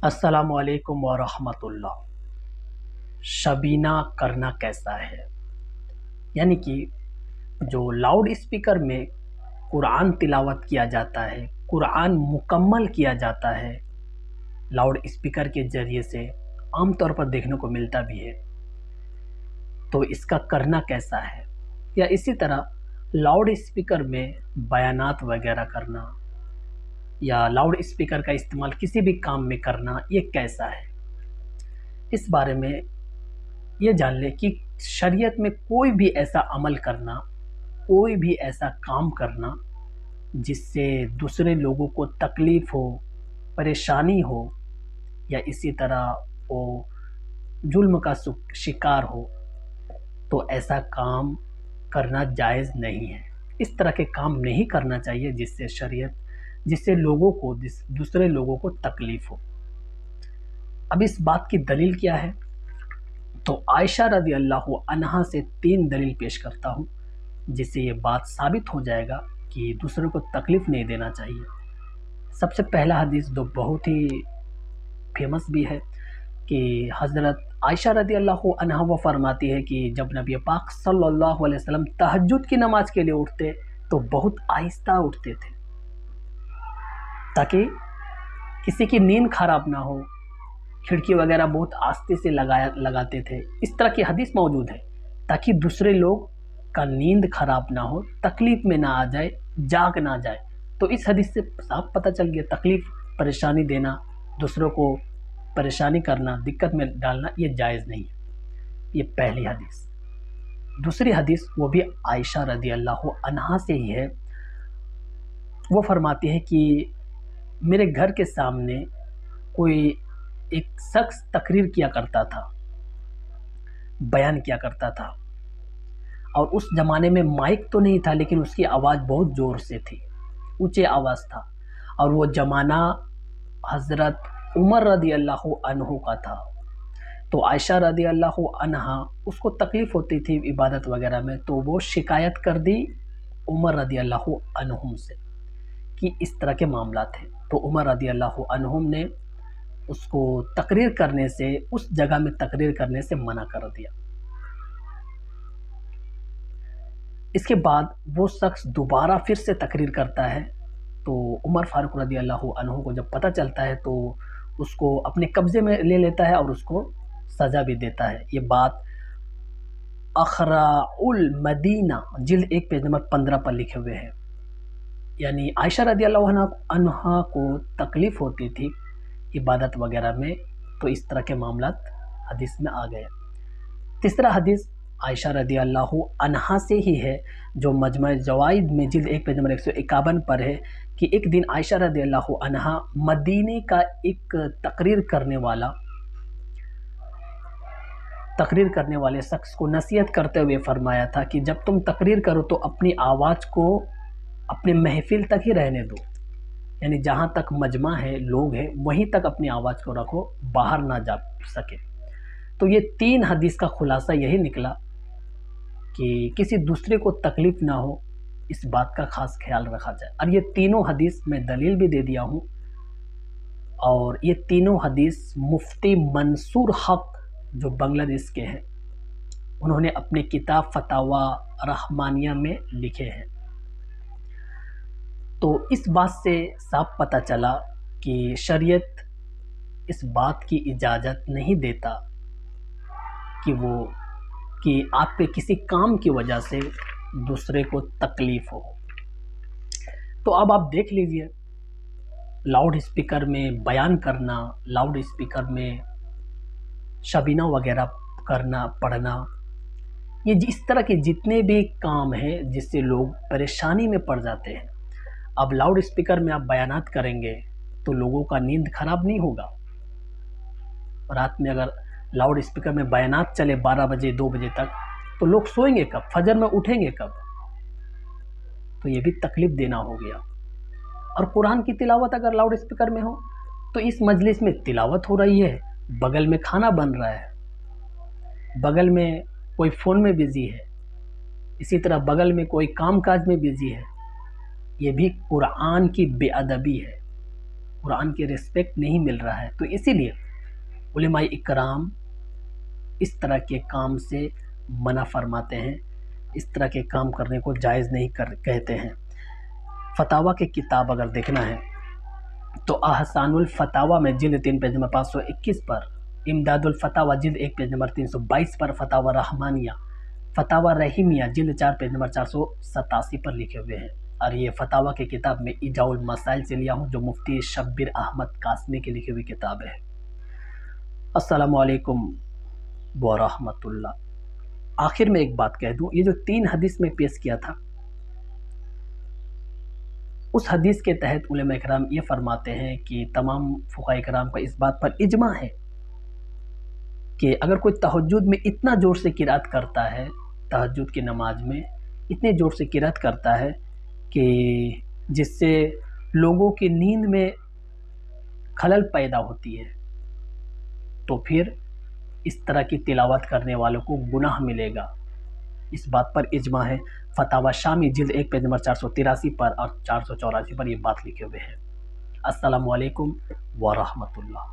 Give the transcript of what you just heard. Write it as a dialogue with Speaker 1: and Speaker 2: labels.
Speaker 1: السلام علیکم ورحمۃ اللہ۔ شبینہ کرنا کیسا ہے؟ یعنی کہ جو لاؤڈ اسپیکر میں قرآن تلاوت کیا جاتا ہے، قرآن مکمل کیا جاتا ہے لاؤڈ اسپیکر کے ذریعے سے، عام طور پر دیکھنے کو ملتا بھی ہے، تو اس کا کرنا کیسا ہے؟ یا اسی طرح لاؤڈ اسپیکر میں بیانات وغیرہ کرنا یا لاؤڈ اسپیکر کا استعمال کسی بھی کام میں کرنا، یہ کیسا ہے؟ اس بارے میں یہ جان لیں کہ شریعت میں کوئی بھی ایسا عمل کرنا، کوئی بھی ایسا کام کرنا جس سے دوسرے لوگوں کو تکلیف ہو، پریشانی ہو، یا اسی طرح وہ ظلم کا شکار ہو، تو ایسا کام کرنا جائز نہیں ہے۔ اس طرح کے کام نہیں کرنا چاہیے جس سے دوسرے لوگوں کو تکلیف ہو۔ اب اس بات کی دلیل کیا ہے؟ تو عائشہ رضی اللہ عنہا سے 3 دلیل پیش کرتا ہوں جس سے یہ بات ثابت ہو جائے گا کہ دوسرے کو تکلیف نہیں دینا چاہیے۔ سب سے پہلا حدیث جو بہت ہی فیمس بھی ہے کہ حضرت عائشہ رضی اللہ عنہا وہ فرماتی ہے کہ جب نبی پاک صلی اللہ علیہ وسلم تہجد کی نماز کے لیے اٹھتے تو بہت آہستہ اٹھتے تھے تاکہ کسی کی نیند خراب نہ ہو، کھڑکی وغیرہ بہت آہستہ سے لگاتے تھے۔ اس طرح کی حدیث موجود ہے تاکہ دوسرے لوگ کا نیند خراب نہ ہو، تکلیف میں نہ آ جائے، جاگ نہ جائے۔ تو اس حدیث سے صاف پتہ چل گیا تکلیف، پریشانی دینا، دوسروں کو پریشانی کرنا، دقت میں ڈالنا یہ جائز نہیں ہے۔ یہ پہلی حدیث۔ دوسری حدیث وہ بھی عائشہ رضی اللہ عنہا سے ہی ہے۔ وہ فرماتی ہے کہ میرے گھر کے سامنے کوئی ایک شخص تقریر کیا کرتا تھا، بیان کیا کرتا تھا، اور اس زمانے میں مائک تو نہیں تھا لیکن اس کی آواز بہت زور سے تھی، اونچے آواز تھا، اور وہ زمانہ حضرت عمر رضی اللہ عنہ کا تھا۔ تو عائشہ رضی اللہ عنہا اس کو تکلیف ہوتی تھی عبادت وغیرہ میں، تو وہ شکایت کر دی عمر رضی اللہ عنہم سے کہ اس طرح کے معاملات ہیں۔ تو عمر رضی اللہ عنہم نے اس کو تقریر کرنے سے، اس جگہ میں تقریر کرنے سے منع کر دیا۔ اس کے بعد وہ شخص دوبارہ پھر سے تقریر کرتا ہے، تو عمر فاروق رضی اللہ عنہ کو جب پتہ چلتا ہے تو اس کو اپنے قبضے میں لے لیتا ہے اور اس کو سزا بھی دیتا ہے۔ یہ بات اخراء المدینہ جلد 1 پیج نمبر 15 پر لکھے ہوئے ہیں۔ یعنی عائشہ رضی اللہ عنہا کو تکلیف ہوتی تھی عبادت وغیرہ میں، تو اس طرح کے معاملات حدیث میں آ گئے۔ تیسرا حدیث عائشہ رضی اللہ عنہا سے ہی ہے جو مجمع زوائد میں جلد 1 پیج نمبر 151 پر ہے کہ ایک دن عائشہ رضی اللہ عنہا مدینے کا ایک تقریر کرنے والے شخص کو نصیحت کرتے ہوئے فرمایا تھا کہ جب تم تقریر کرو تو اپنی آواز کو اپنے محفل تک ہی رہنے دو، یعنی جہاں تک مجمع ہے، لوگ ہیں، وہیں تک اپنی آواز کو رکھو، باہر نہ جا سکے۔ تو یہ 3 حدیث کا خلاصہ یہی نکلا کہ کسی دوسرے کو تکلیف نہ ہو، اس بات کا خاص خیال رکھا جائے۔ اور یہ تینوں حدیث میں دلیل بھی دے دیا ہوں، اور یہ تینوں حدیث مفتی منصور حق جو بنگلہ دیش کے ہیں، انہوں نے اپنی کتاب فتاوی رحمانیہ میں لکھے ہیں۔ تو اس بات سے صاف پتہ چلا کہ شریعت اس بات کی اجازت نہیں دیتا کہ آپ کے کسی کام کی وجہ سے دوسرے کو تکلیف ہو۔ تو اب آپ دیکھ لیجئے، لاؤڈ اسپیکر میں بیان کرنا، لاؤڈ اسپیکر میں شبینہ وغیرہ کرنا، پڑھنا، یہ اس طرح کے جتنے بھی کام ہیں جس سے لوگ پریشانی میں پڑ جاتے ہیں۔ اب لاؤڈ اسپیکر میں آپ بیانات کریں گے تو لوگوں کا نیند خراب نہیں ہوگا۔ رات میں اگر لاؤڈ اسپیکر میں بیانات چلے 12 بجے 2 بجے تک تو لوگ سوئیں گے کب؟ فجر میں اٹھیں گے کب؟ تو یہ بھی تکلیف دینا ہو گیا۔ اور قرآن کی تلاوت اگر لاؤڈ اسپیکر میں ہو تو اس مجلس میں تلاوت ہو رہی ہے، بغل میں کھانا بن رہا ہے، بغل میں کوئی فون میں بزی ہے، اسی طرح بغل میں کوئی کام کاج میں بزی ہے، یہ بھی قرآن کی بے ادبی ہے۔ قرآن کی ریسپیکٹ نہیں مل رہا ہے، تو اسی لیے علماء اکرام اس طرح کے کام سے منع فرماتے ہیں، اس طرح کے کام کرنے کو جائز نہیں کہتے ہیں۔ فتاویٰ کی کتاب اگر دیکھنا ہے تو احسان الفتاویٰ میں جلد 3 پیج نمبر 521 پر، امداد الفتاویٰ جلد 1 پیج نمبر 322 پر، فتاویٰ رحمانیہ فتاویٰ رحیمیہ جلد 4 پیج نمبر 487 پر لکھے ہوئے ہیں۔ اور یہ فتاویٰ کی کتاب میں ایجاء المسائل سے لیا ہوں، جو مفتی شبیر احمد قاسمی کی لکھی ہوئی کتاب ہے۔ السلام علیکم ورحمۃ اللہ۔ آخر میں ایک بات کہہ دوں، یہ جو 3 حدیث میں پیش کیا تھا، اس حدیث کے تحت علماء اکرام یہ فرماتے ہیں کہ تمام فقہاء اکرام کا اس بات پر اجماع ہے کہ اگر کوئی تہجد میں اتنا زور سے قرات کرتا ہے، تہجد کی نماز میں اتنے زور سے قرات کرتا ہے کہ جس سے لوگوں کی نیند میں خلل پیدا ہوتی ہے، تو پھر اس طرح کی تلاوت کرنے والوں کو گناہ ملے گا۔ اس بات پر اجماع ہے۔ فتاویٰ شامی جلد 1 پیج نمبر 483 پر اور 484 پر یہ بات لکھے ہوئے ہیں۔ السلام علیکم ورحمۃ اللہ۔